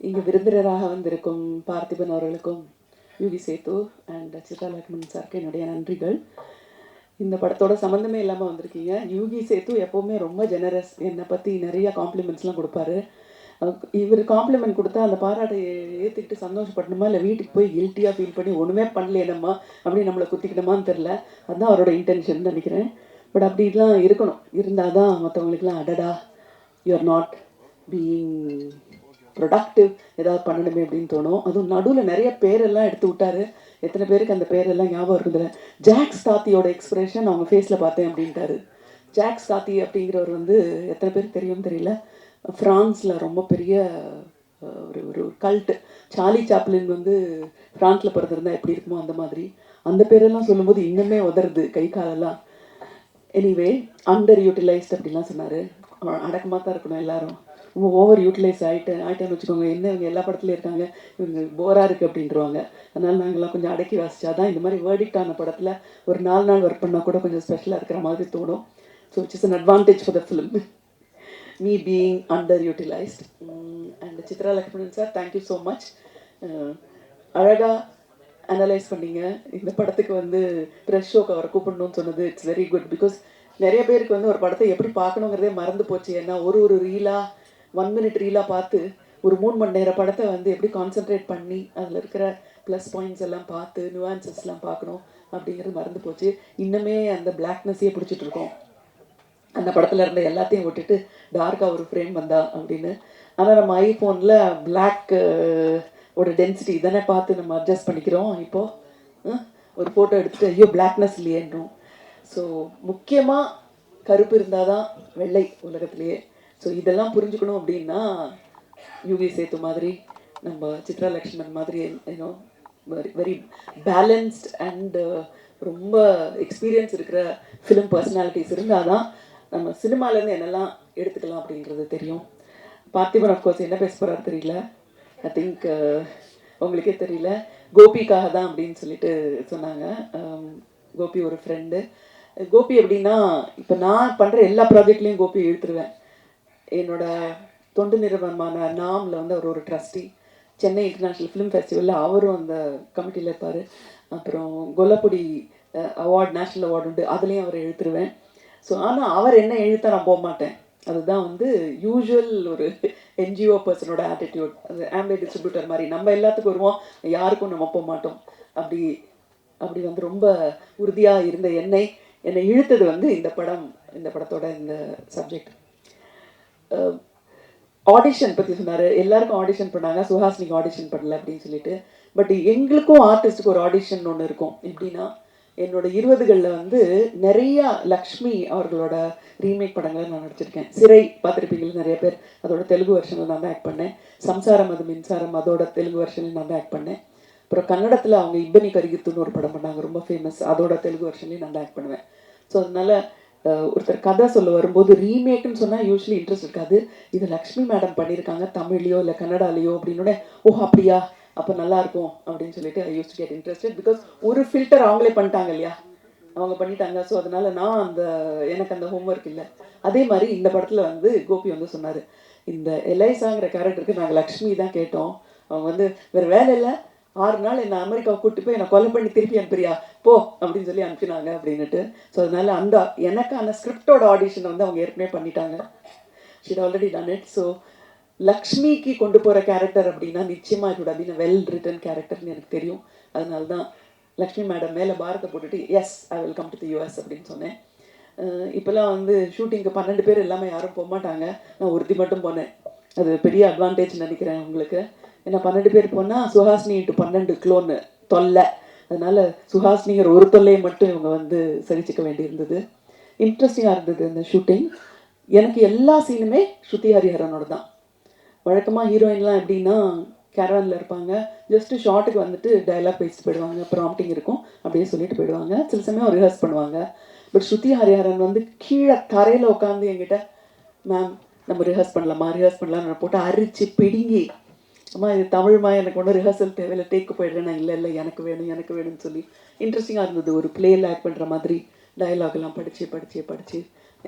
இங்கே விருந்தினராக வந்திருக்கும் பார்த்திபன் அவர்களுக்கும் யூவி சேத்து அண்ட் சித்ரா லக்ஷ்மண் சாருக்கு என்னுடைய நன்றிகள். இந்த படத்தோட சம்மந்தமே இல்லாமல் வந்திருக்கீங்க. யூகி சேத்து எப்போவுமே ரொம்ப ஜெனரஸ், என்னை பற்றி நிறைய காம்ப்ளிமெண்ட்ஸ்லாம் கொடுப்பாரு. இவர் காம்ப்ளிமெண்ட் கொடுத்தா அந்த பாராட்டை ஏற்றுக்கிட்டு சந்தோஷப்படணுமா இல்லை வீட்டுக்கு போய் கில்ட்டியாக ஃபீல் பண்ணி ஒன்றுமே பண்ணலையேனம்மா அப்படி நம்மளை குத்திக்கிட்டோமான்னு தெரில. அதுதான் அவரோட இன்டென்ஷன் நினைக்கிறேன். பட் அப்படிலாம் இருக்கணும், இருந்தால் தான் மற்றவங்களுக்குலாம் அடடா you are not being productive, ஏதாவது பண்ணணுமே அப்படின்னு தோணும். அதுவும் நடுவில் நிறைய பேரெல்லாம் எடுத்து விட்டாரு. எத்தனை பேருக்கு அந்த பேரெல்லாம் ஞாபகம் இருக்குதுல்ல. ஜாக்ஸ் தாத்தியோட எக்ஸ்பிரஷன் அவங்க ஃபேஸில் பார்த்தேன் அப்படின்ட்டாரு. ஜாக்ஸ் தாத்தி அப்படிங்கிறவர் வந்து எத்தனை பேருக்கு தெரியும்னு தெரியல, ஃப்ரான்ஸில் ரொம்ப பெரிய ஒரு ஒரு கல்ட்டு. சார்லி சாப்ளின் வந்து ஃப்ரான்ஸில் பிறந்திருந்தா எப்படி இருக்குமோ அந்த மாதிரி. அந்த பேரெல்லாம் சொல்லும்போது இன்னுமே உதறது கை காலெல்லாம். எனிவே அண்டர் யூட்டிலைஸ்ட் அப்படிலாம் சொன்னார். அடக்கமாக தான் இருக்கணும் எல்லாரும். ஓவர் யூட்டிலைஸ் ஆகிட்டேன்னு வச்சுக்கோங்க, என்ன இவங்க எல்லா படத்துலையும் இருக்காங்க, இவங்க போராக இருக்குது அப்படின்றவாங்க. அதனால் நாங்கள்லாம் கொஞ்சம் அடக்கி வாசிச்சா தான் இந்த மாதிரி வேர்டிக்டான படத்தில் ஒரு 4 நாள் ஒர்க் பண்ணால் கூட கொஞ்சம் ஸ்பெஷலாக இருக்கிற மாதிரி தோணும். So which is an advantage for the film, me being under utilised. And Chitra Lakshmanan sir, thank you so much. அழகாக அனலைஸ் பண்ணீங்க. இந்த படத்துக்கு வந்து ப்ரெஷ் ஷோக்கு அவரை கூப்பிடணும்னு சொன்னது இட்ஸ் வெரி குட். பிகாஸ் நிறைய பேருக்கு வந்து ஒரு படத்தை எப்படி பார்க்கணுங்கிறதே மறந்து போச்சு. ஏன்னா ஒரு ரீலாக 1 minute ரீலாக பார்த்து ஒரு 3 மணி நேர படத்தை வந்து எப்படி கான்சென்ட்ரேட் பண்ணி அதில் இருக்கிற ப்ளஸ் பாயிண்ட்ஸ் எல்லாம் பார்த்து நியூஆன்சஸ்லாம் பார்க்கணும் அப்படிங்கிறது மறந்து போச்சு. இன்னுமே அந்த பிளாக்னஸையே பிடிச்சிட்டு இருக்கோம். அந்த படத்தில் இருந்த எல்லாத்தையும் விட்டுட்டு டார்க்காக ஒரு ஃப்ரேம் வந்தா அப்படின்னு. ஆனால் நம்ம ஐஃபோனில் பிளாக் ஒரு டென்சிட்டி தானே பார்த்து நம்ம அட்ஜஸ்ட் பண்ணிக்கிறோம். இப்போது ஒரு ஃபோட்டோ எடுத்துகிட்டு ஐயோ பிளாக்னஸ் இல்லையேன்றோம். ஸோ முக்கியமாக கருப்பு இருந்தால் தான் வெள்ளை உலகத்துலேயே. ஸோ இதெல்லாம் புரிஞ்சுக்கணும் அப்படின்னா யூவி சேத்து மாதிரி, நம்ம சித்ரா லக்ஷ்மணன் மாதிரி ஏன்னோ வெரி பேலன்ஸ்ட் அண்ட் ரொம்ப எக்ஸ்பீரியன்ஸ் இருக்கிற ஃபிலிம் பர்சனாலிட்டிஸ் இருந்தால் தான் நம்ம சினிமாலேருந்து என்னெல்லாம் எடுத்துக்கலாம் அப்படின்றது தெரியும். பார்த்திபன் அஃப்கோர்ஸ் என்ன பேச போகிறாரு தெரியல. ஐ திங்க் உங்களுக்கே தெரியல. கோபிக்காக தான் அப்படின்னு சொல்லிட்டு சொன்னாங்க. கோபி ஒரு ஃப்ரெண்டு. கோபி எப்படின்னா, இப்போ நான் பண்ணுற எல்லா ப்ராஜெக்ட்லேயும் கோபி இழுத்துருவேன். என்னோட தொண்டு நிறுவனமான நாமில் வந்து அவர் ஒரு ட்ரஸ்டி. சென்னை இன்டர்நேஷ்னல் ஃபிலிம் ஃபெஸ்டிவலில் அவரும் அந்த கமிட்டியில் இருப்பார். அப்புறம் கொல்லப்பொடி அவார்டு, நேஷ்னல் அவார்டு உண்டு, அதுலேயும் அவரை இழுத்துருவேன். ஸோ ஆனால் அவர் என்ன இழுத்தா நான் போக மாட்டேன். அதுதான் வந்து யூஸ்வல் ஒரு என்ஜிஓ பர்சனோட ஆட்டிடியூட். அது ஆம்பே டிஸ்ட்ரிபியூட்டர் மாதிரி நம்ம எல்லாத்துக்கும் வருவோம், யாருக்கும் நம்ம போக மாட்டோம். அப்படி வந்து ரொம்ப உறுதியாக இருந்த என்னை இழுத்தது வந்து இந்த படத்தோட இந்த சப்ஜெக்ட். ஆடிஷன் பற்றி சொன்னார். எல்லாருக்கும் ஆடிஷன் பண்ணாங்க, சுஹாசினிக்கு ஆடிஷன் பண்ணல அப்படின்னு சொல்லிட்டு. பட் எங்களுக்கும் ஆர்டிஸ்ட்டுக்கு ஒரு ஆடிஷன் ஒன்று இருக்கும். எப்படின்னா, என்னோட 20களில் வந்து நிறையா லக்ஷ்மி அவர்களோட ரீமேக் படங்களை நான் நடிச்சிருக்கேன். சிறை பார்த்துருப்பீங்களா நிறைய பேர், அதோட தெலுங்கு வெர்ஷனில் நான் தான் ஆக்ட் பண்ணேன். சம்சாரம் அது மின்சாரம் அதோட தெலுங்கு வெர்ஷனில் நான் தான் ஆக்ட் பண்ணேன். அப்புறம் கன்னடத்தில் அவங்க இப்பனி கரிகித்துன்னு ஒரு படம் பண்ணாங்க, ரொம்ப ஃபேமஸ், அதோட தெலுங்கு வெர்ஷன்லேயும் நான் தான் ஆக்ட் பண்ணுவேன். ஸோ அதனால் ஒருத்தர் கதை சொல்ல வரும்போது ரீமேக்குன்னு சொன்னால் யூஸ்வலி இன்ட்ரெஸ்ட் இருக்காது. இது லக்ஷ்மி மேடம் பண்ணியிருக்காங்க தமிழ்லையோ இல்லை கன்னடாலேயோ அப்படின்னோட, ஓ அப்படியா அப்போ நல்லாயிருக்கும் அப்படின்னு சொல்லிட்டு I use to get interested. Because ஒரு ஃபில்டர் அவங்களே பண்ணிட்டாங்க இல்லையா, அவங்க பண்ணிட்டாங்க. ஸோ அதனால் நான் எனக்கு அந்த ஹோம்ஒர்க் இல்லை. அதே மாதிரி இந்த படத்தில் வந்து கோபி வந்து சொன்னார், இந்த எலைசாங்கிற கேரக்டருக்கு நாங்கள் லக்ஷ்மி தான் கேட்டோம். அவங்க வந்து வேறு வேலை இல்லை, 6 நாள் என்னை அமெரிக்காவை கூப்பிட்டு போய் என்னை கொலை பண்ணி திருப்பி அனுப்புறியா போ அப்படின்னு சொல்லி அனுப்பினாங்க அப்படின்னுட்டு. ஸோ அதனால் எனக்கான ஸ்கிரிப்டோட ஆடிஷன் வந்து அவங்க ஏற்கனவே பண்ணிட்டாங்க. Sheet already done it. So லக்ஷ்மிக்கு கொண்டு போகிற கேரக்டர் அப்படின்னா நிச்சயமாக இது அப்படின்னு வெல் ரிட்டன் கேரக்டர்னு எனக்கு தெரியும். அதனால தான் லக்ஷ்மி மேடம் மேலே பாரத்தை போட்டுட்டு yes I will come to the US அப்படின்னு சொன்னேன். இப்போல்லாம் வந்து ஷூட்டிங்க்கு 12 பேர் எல்லாமே யாரும் போக மாட்டாங்க, நான் ஒருத்தி மட்டும் போனேன். அது பெரிய அட்வான்டேஜ் நினைக்கிறேன் உங்களுக்கு. ஏன்னா 12 பேர் போனால் சுஹாசினி × 12 க்ளோன்னு தொல்லை. அதனால் சுஹாசினிங்கிற ஒரு தொல்லையை மட்டும் இவங்க வந்து சகிச்சுக்க வேண்டியிருந்தது. இன்ட்ரெஸ்டிங்காக இருந்தது இந்த ஷூட்டிங். எனக்கு எல்லா சீனுமே ஸ்ருதி ஹரிஹரனோட தான். வழக்கமாக ஹீரோயின்லாம் எப்படின்னா கேரவனில் இருப்பாங்க, ஜஸ்ட்டு ஷார்ட்டுக்கு வந்துட்டு டைலாக் பேசிட்டு போயிடுவாங்க, ப்ராம்ப்டிங் இருக்கும், அப்படியே சொல்லிட்டு போயிடுவாங்க. சில சமயம் ரிஹர்ஸ் பண்ணுவாங்க. பட் ஸ்ருதி ஹரிஹரன் வந்து கீழே தரையில் உட்காந்து என்கிட்ட, மேம் நம்ம ரிஹர்ஸ் பண்ணலாம்னு போட்டு அரிச்சு பிடுங்கி, அம்மா இது தமிழ்மா, எனக்கு ஒன்றும் ரிஹர்சல் தேவையில்லை, டேக்கு போயிடுறேன், நான் இல்லை எனக்கு வேணும்னு சொல்லி. இன்ட்ரெஸ்டிங்காக இருந்தது. ஒரு பிளேயில் ஆக்ட் பண்ணுற மாதிரி டைலாக்லாம் படித்து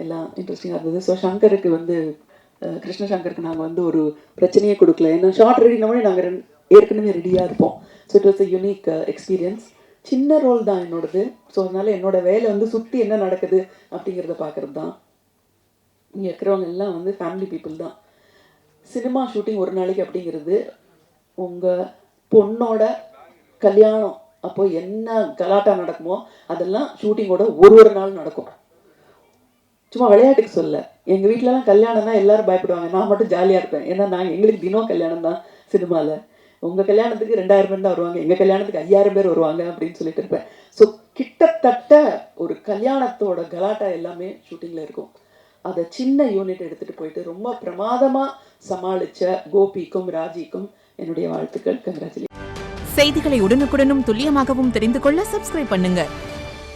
எல்லாம் இன்ட்ரெஸ்டிங்காக இருந்தது. ஸோ சங்கருக்கு வந்து கிருஷ்ணசங்கருக்கு நாங்கள் வந்து ஒரு பிரச்சனையே கொடுக்கல. ஏன்னா ஷார்ட் ரெடினோடனே நாங்கள் ஏற்கனவே ரெடியாக இருப்போம். So it was a unique experience. சின்ன ரோல் தான் என்னோடது. ஸோ அதனால என்னோட வேலை வந்து சுற்றி என்ன நடக்குது அப்படிங்கிறத பார்க்குறது தான். இங்கே இருக்கிறவங்க எல்லாம் வந்து ஃபேமிலி பீப்புள் தான். சினிமா ஷூட்டிங் ஒரு நாளைக்கு அப்படிங்கிறது உங்கள் பொண்ணோட கல்யாணம் அப்போ என்ன கலாட்டா நடக்குமோ அதெல்லாம் ஷூட்டிங்கோட ஒரு நாள் நடக்கும். சும்மா விளையாட்டுக்கு சொல்ல, எங்கள் வீட்டிலலாம் கல்யாணம் தான் எல்லாரும் பயப்படுவாங்க, நான் மட்டும் ஜாலியாக இருப்பேன். ஏன்னா எங்களுக்கு தினம் கல்யாணம் தான் சினிமாவில். உங்கள் கல்யாணத்துக்கு 2000 பேர் தான் வருவாங்க, எங்கள் கல்யாணத்துக்கு 5000 பேர் வருவாங்க அப்படின்னு சொல்லிட்டு இருப்பேன். ஸோ கிட்டத்தட்ட ஒரு கல்யாணத்தோட கலாட்டா எல்லாமே ஷூட்டிங்கில் இருக்கும். அதை சின்ன யூனிட் எடுத்துகிட்டு போயிட்டு ரொம்ப பிரமாதமாக சமாளித்த கோபிக்கும் ராஜிக்கும் என்னுடைய வாழ்த்துக்கள். கங்க்ராச்சுலேஷன். செய்திகளை உடனுக்குடனும் துல்லியமாகவும் தெரிந்து கொள்ள சப்ஸ்கிரைப் பண்ணுங்க.